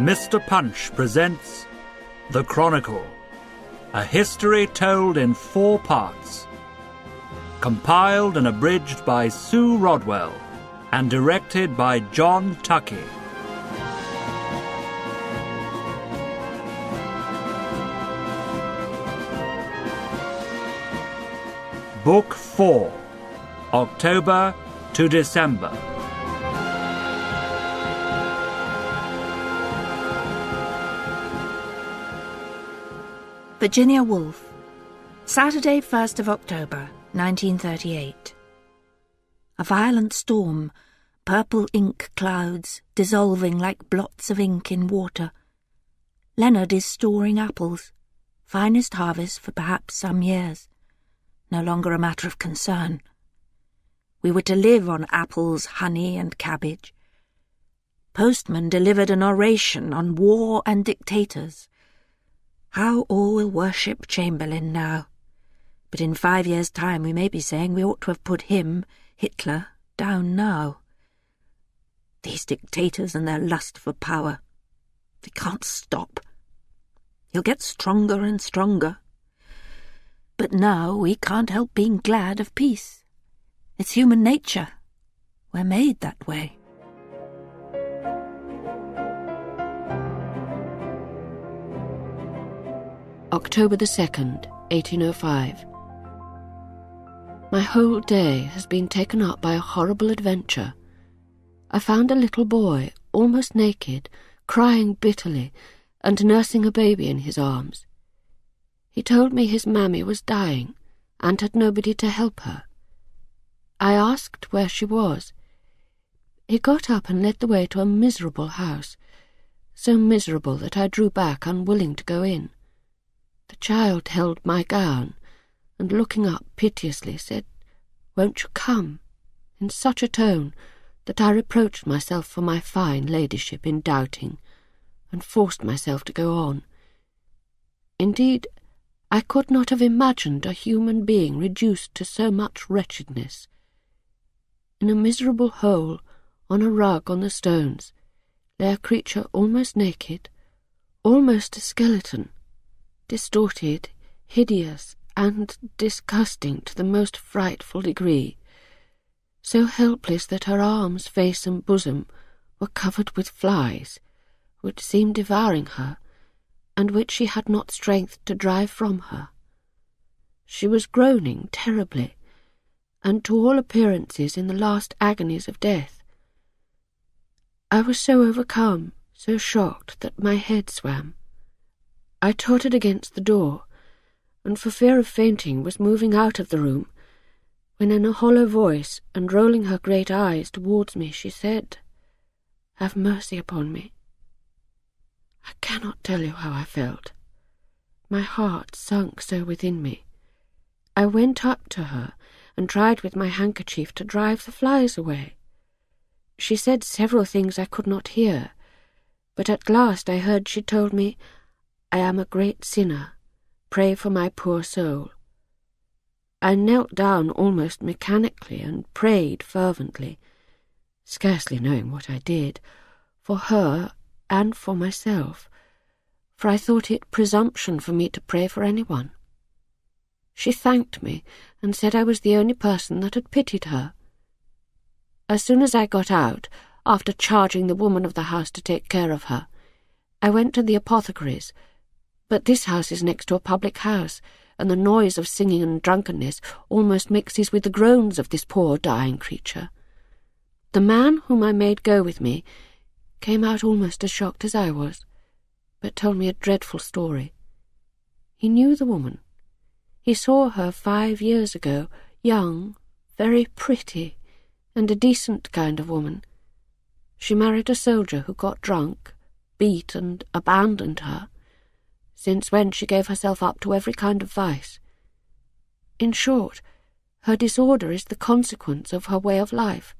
Mr. Punch presents The Chronicle, a history told in 4 parts, compiled and abridged by Sue Rodwell and directed by John Tuckey. Book 4, October to December. Virginia Woolf, Saturday, 1st of October, 1938. A violent storm, purple ink clouds dissolving like blots of ink in water. Leonard is storing apples, finest harvest for perhaps some years. No longer a matter of concern. We were to live on apples, honey, and cabbage. Postman delivered an oration on war and dictators. How all will worship Chamberlain now. But in 5 years' time we may be saying we ought to have put him, Hitler, down now. These dictators and their lust for power. They can't stop. He'll get stronger and stronger. But now we can't help being glad of peace. It's human nature. We're made that way. October the 2nd, 1805. My whole day has been taken up by a horrible adventure. I found a little boy, almost naked, crying bitterly, and nursing a baby in his arms. He told me his mammy was dying, and had nobody to help her. I asked where she was. He got up and led the way to a miserable house, so miserable that I drew back, unwilling to go in. The child held my gown, and looking up piteously said, "Won't you come?" in such a tone that I reproached myself for my fine ladyship in doubting, and forced myself to go on. Indeed, I could not have imagined a human being reduced to so much wretchedness. In a miserable hole, on a rug on the stones, lay a creature almost naked, almost a skeleton, distorted, hideous, and disgusting to the most frightful degree, so helpless that her arms, face, and bosom were covered with flies, which seemed devouring her, and which she had not strength to drive from her. She was groaning terribly, and to all appearances in the last agonies of death. I was so overcome, so shocked, that my head swam. I tottered against the door, and for fear of fainting was moving out of the room, when in a hollow voice, and rolling her great eyes towards me, she said, "Have mercy upon me." I cannot tell you how I felt. My heart sunk so within me. I went up to her, and tried with my handkerchief to drive the flies away. She said several things I could not hear, but at last I heard she told me, "I am a great sinner. Pray for my poor soul." I knelt down almost mechanically and prayed fervently, scarcely knowing what I did, for her and for myself, for I thought it presumption for me to pray for anyone. She thanked me and said I was the only person that had pitied her. As soon as I got out, after charging the woman of the house to take care of her, I went to the apothecary's, but this house is next to a public house, and the noise of singing and drunkenness almost mixes with the groans of this poor dying creature. The man whom I made go with me came out almost as shocked as I was, but told me a dreadful story. He knew the woman. He saw her 5 years ago, young, very pretty, and a decent kind of woman. She married a soldier who got drunk, beat and abandoned her, since when she gave herself up to every kind of vice. In short, her disorder is the consequence of her way of life.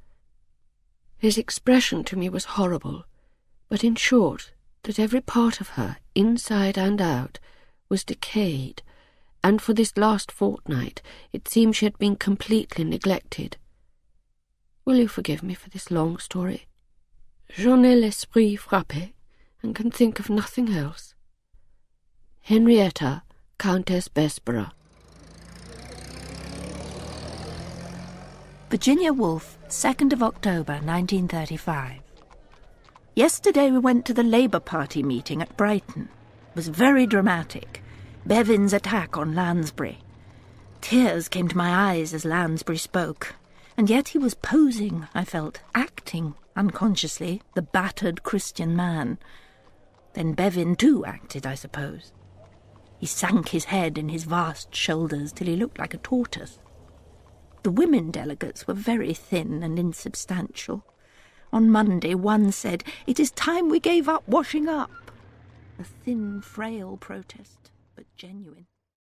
His expression to me was horrible, but in short, that every part of her, inside and out, was decayed, and for this last fortnight it seemed she had been completely neglected. Will you forgive me for this long story? J'en ai l'esprit frappé, and can think of nothing else. Henrietta, Countess Bessborough. Virginia Woolf, 2nd of October, 1935. Yesterday we went to the Labour Party meeting at Brighton. It was very dramatic. Bevan's attack on Lansbury. Tears came to my eyes as Lansbury spoke, and yet he was posing, I felt, acting, unconsciously, the battered Christian man. Then Bevan too acted, I suppose. He sank his head in his vast shoulders till he looked like a tortoise. The women delegates were very thin and insubstantial. On Monday one said, "It is time we gave up washing up." A thin, frail protest, but genuine.